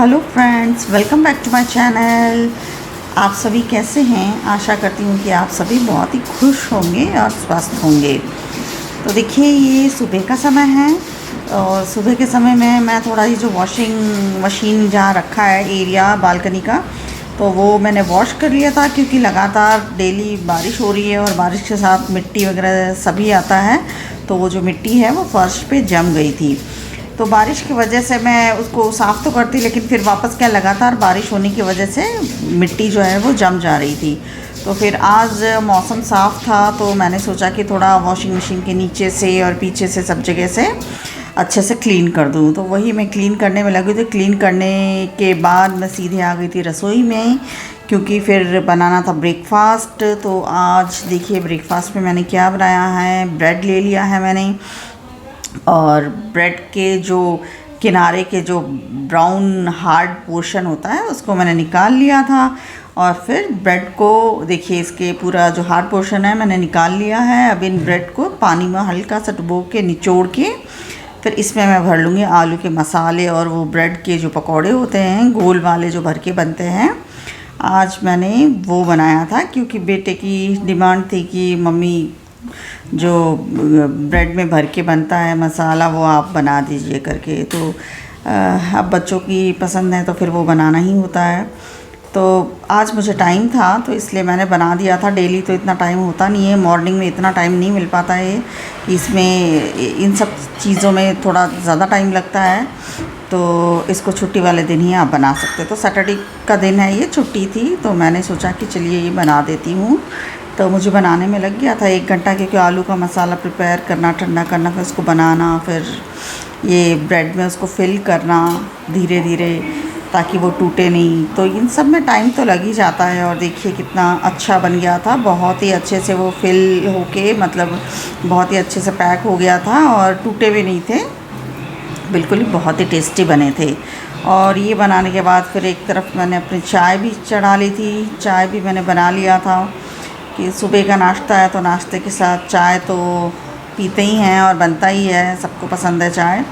Hello friends, welcome back to my channel. आप सभी कैसे हैं? आशा करती हूँ कि आप सभी बहुत ही खुश होंगे और स्वस्थ होंगे। तो देखिए, ये सुबह का समय है और सुबह के समय में मैं थोड़ा ये जो वॉशिंग मशीन जहाँ रखा है एरिया बालकनी का, तो वो मैंने वॉश कर लिया था क्योंकि लगातार डेली बारिश हो रही है और बारिश के साथ मिट्टी वगैरह सभी आता है, तो वो जो मिट्टी है वो फर्श पे जम गई थी। तो बारिश की वजह से मैं उसको साफ़ तो करती, लेकिन फिर वापस क्या, लगातार बारिश होने की वजह से मिट्टी जो है वो जम जा रही थी। तो फिर आज मौसम साफ़ था तो मैंने सोचा कि थोड़ा वॉशिंग मशीन के नीचे से और पीछे से सब जगह से अच्छे से क्लीन कर दूँ। तो वही मैं क्लीन करने में लगी थी। क्लीन करने के बाद मैं सीधे आ गई थी रसोई में, क्योंकि फिर बनाना था ब्रेकफास्ट। तो आज देखिए, ब्रेकफास्ट में मैंने क्या बनाया है। ब्रेड ले लिया है मैंने, और ब्रेड के जो किनारे के जो ब्राउन हार्ड पोर्शन होता है उसको मैंने निकाल लिया था। और फिर ब्रेड को देखिए, इसके पूरा जो हार्ड पोर्शन है मैंने निकाल लिया है। अब इन ब्रेड को पानी में हल्का सा डुबो के निचोड़ के फिर इसमें मैं भर लूँगी आलू के मसाले और वो ब्रेड के जो पकौड़े होते हैं गोल वाले जो भर के बनते हैं। आज मैंने वो बनाया था क्योंकि बेटे की डिमांड थी कि मम्मी, जो ब्रेड में भर के बनता है मसाला वो आप बना दीजिए करके। तो अब बच्चों की पसंद है तो फिर वो बनाना ही होता है। तो आज मुझे टाइम था तो इसलिए मैंने बना दिया था। डेली तो इतना टाइम होता नहीं है, मॉर्निंग में इतना टाइम नहीं मिल पाता है कि इसमें इन सब चीज़ों में थोड़ा ज़्यादा टाइम लगता है। तो इसको छुट्टी वाले दिन ही आप बना सकते। तो सैटरडे का दिन है, ये छुट्टी थी तो मैंने सोचा कि चलिए ये बना देती हूँ। तो मुझे बनाने में लग गया था 1 घंटा, क्योंकि आलू का मसाला प्रिपेयर करना, ठंडा करना, फिर उसको बनाना, फिर ये ब्रेड में उसको फिल करना धीरे धीरे ताकि वो टूटे नहीं। तो इन सब में टाइम तो लग ही जाता है। और देखिए कितना अच्छा बन गया था, बहुत ही अच्छे से वो फिल होके, मतलब बहुत ही अच्छे से पैक हो गया था और टूटे भी नहीं थे, बिल्कुल ही बहुत ही टेस्टी बने थे। और ये बनाने के बाद फिर एक तरफ मैंने अपनी चाय भी चढ़ा ली थी। चाय भी मैंने बना लिया था कि सुबह का नाश्ता है तो नाश्ते के साथ चाय तो पीते ही हैं और बनता ही है, सबको पसंद है चाय।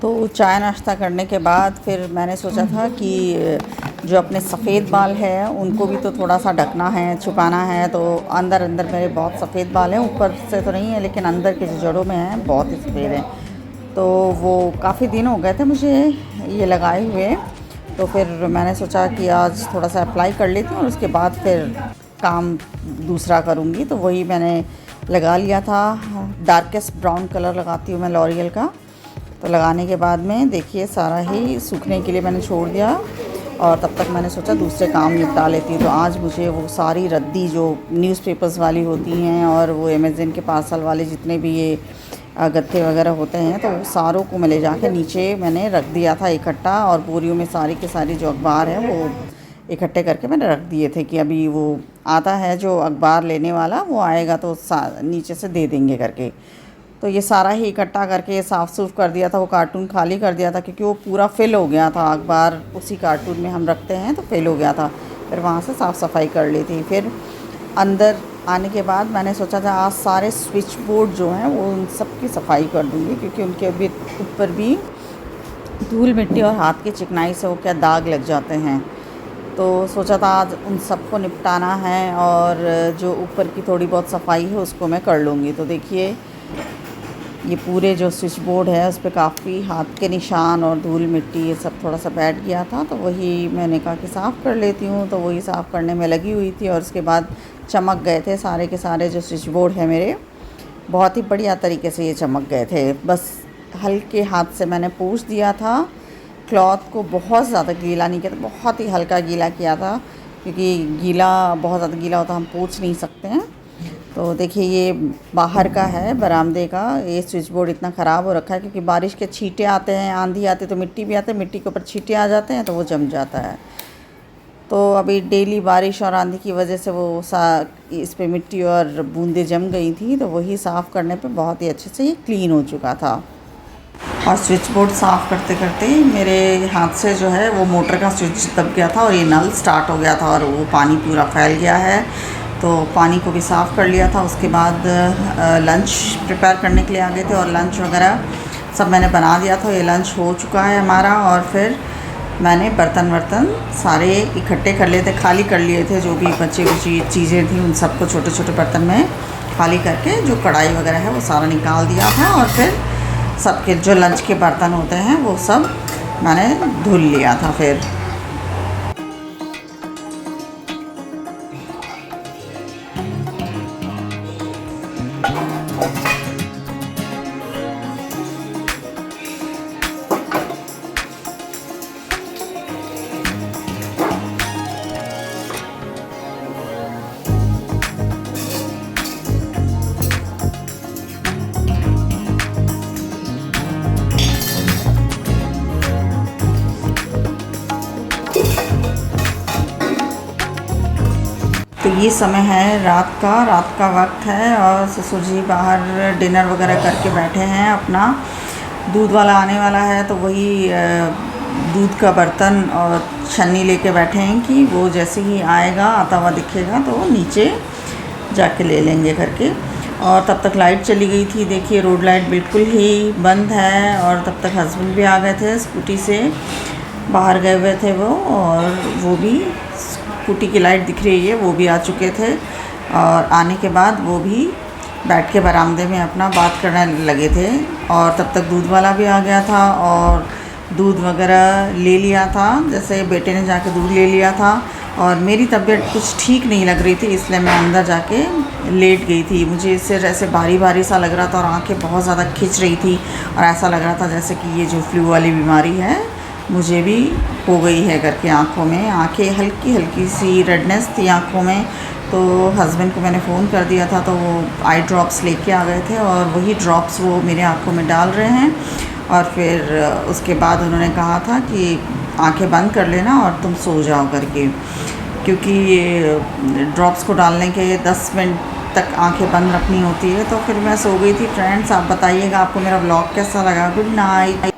तो चाय नाश्ता करने के बाद फिर मैंने सोचा था कि जो अपने सफ़ेद बाल हैं उनको भी तो थोड़ा सा ढकना है, छुपाना है। तो अंदर अंदर मेरे बहुत सफ़ेद बाल हैं, ऊपर से तो नहीं है लेकिन अंदर के जो जड़ों में हैं बहुत ही सफ़ेद हैं। तो वो काफ़ी दिन हो गए थे मुझे ये लगाए हुए। तो फिर मैंने सोचा कि आज थोड़ा सा अप्लाई कर लेती हूँ और उसके बाद फिर काम दूसरा करूँगी। तो वही मैंने लगा लिया था। डार्केस्ट ब्राउन कलर लगाती हूँ मैं लॉरियल का। तो लगाने के बाद में देखिए सारा ही सूखने के लिए मैंने छोड़ दिया और तब तक मैंने सोचा दूसरे काम निपटा लेती हूँ। तो आज मुझे वो सारी रद्दी जो न्यूज़पेपर्स वाली होती हैं और वो अमेज़न के पार्सल वाले जितने भी ये गत्थे वगैरह होते हैं, तो वो सारों को मैं ले जाके नीचे मैंने रख दिया था इकट्ठा। और बोरियों में सारी के सारी जो अखबार है वो इकट्ठे करके मैंने रख दिए थे कि अभी वो आता है जो अखबार लेने वाला, वो आएगा तो नीचे से दे देंगे करके। तो ये सारा ही इकट्ठा करके साफ़ सूफ कर दिया था। वो कार्टून खाली कर दिया था क्योंकि वो पूरा फिल हो गया था। अखबार उसी कार्टून में हम रखते हैं तो फिल हो गया था। फिर वहाँ से साफ़ सफाई कर ली थी। फिर अंदर आने के बाद मैंने सोचा था आज सारे स्विच बोर्ड जो हैं वो उन सब की सफाई कर दूँगी, क्योंकि उनके अभी ऊपर भी धूल मिट्टी और हाथ की चिकनाई से वो क्या दाग लग जाते हैं। तो सोचा था आज उन सबको निपटाना है और जो ऊपर की थोड़ी बहुत सफाई है उसको मैं कर लूँगी। तो देखिए ये पूरे जो स्विच बोर्ड है उस पर काफ़ी हाथ के निशान और धूल मिट्टी ये सब थोड़ा सा बैठ गया था, तो वही मैंने कहा कि साफ़ कर लेती हूँ। तो वही साफ़ करने में लगी हुई थी और उसके बाद चमक गए थे सारे के सारे जो स्विच बोर्ड है मेरे, बहुत ही बढ़िया तरीके से ये चमक गए थे। बस हल्के हाथ से मैंने पोंछ दिया था, क्लॉथ को बहुत ज़्यादा गीला नहीं किया था, बहुत ही हल्का गीला किया था, क्योंकि गीला बहुत ज़्यादा गीला होता हम पोंछ नहीं सकते हैं। तो देखिए ये बाहर का है बरामदे का, ये स्विच बोर्ड इतना ख़राब हो रखा है क्योंकि बारिश के छींटे आते हैं, आंधी आती है तो मिट्टी भी आती है, मिट्टी के ऊपर छींटे आ जाते हैं तो वो जम जाता है। तो अभी डेली बारिश और आंधी की वजह से वो इस पे मिट्टी और बूंदें जम गई थी, तो वही साफ़ करने पे बहुत ही अच्छे से ये क्लीन हो चुका था। और स्विच बोर्ड साफ़ करते करते मेरे हाथ से जो है वो मोटर का स्विच दब गया था और ये नल स्टार्ट हो गया था और वो पानी पूरा फैल गया है। तो पानी को भी साफ़ कर लिया था। उसके बाद लंच प्रिपेयर करने के लिए आ गए थे और लंच वगैरह सब मैंने बना दिया था। ये लंच हो चुका है हमारा। और फिर मैंने बर्तन सारे इकट्ठे कर लिए थे, खाली कर लिए थे, जो भी बची चीज़ें थी उन सबको छोटे छोटे बर्तन में खाली करके जो कढ़ाई वगैरह है वो सारा निकाल दिया था। और फिर सबके जो लंच के बर्तन होते हैं वो सब मैंने धुल लिया था। फिर तो ये समय है रात का वक्त है और ससुर जी बाहर डिनर वगैरह करके बैठे हैं अपना। दूध वाला आने वाला है तो वही दूध का बर्तन और छन्नी लेके बैठे हैं कि वो जैसे ही आएगा आता हुआ दिखेगा तो नीचे जाके ले लेंगे करके। और तब तक लाइट चली गई थी। देखिए रोड लाइट बिल्कुल ही बंद है और तब तक हस्बैंड भी आ गए थे, स्कूटी से बाहर गए हुए थे वो, और वो भी स्कूटी की लाइट दिख रही है, वो भी आ चुके थे। और आने के बाद वो भी बैठ के बरामदे में अपना बात करने लगे थे। और तब तक दूध वाला भी आ गया था और दूध वगैरह ले लिया था, जैसे बेटे ने जाके दूध ले लिया था। और मेरी तबीयत कुछ ठीक नहीं लग रही थी, इसलिए मैं अंदर जाके लेट गई थी। मुझे इससे जैसे भारी भारी सा लग रहा था और आंखें बहुत ज़्यादा खिंच रही थी और ऐसा लग रहा था जैसे कि ये जो फ्लू वाली बीमारी है मुझे भी हो गई है करके। आँखों में आंखें हल्की हल्की सी रेडनेस थी आँखों में। तो हस्बैंड को मैंने फ़ोन कर दिया था तो वो आई ड्रॉप्स लेके आ गए थे और वही ड्रॉप्स वो मेरे आँखों में डाल रहे हैं। और फिर उसके बाद उन्होंने कहा था कि आंखें बंद कर लेना और तुम सो जाओ करके, क्योंकि ये ड्रॉप्स को डालने के 10 मिनट तक आंखें बंद रखनी होती है। तो फिर मैं सो गई थी। फ्रेंड्स आप बताइएगा आपको मेरा व्लॉग कैसा लगा। Good night.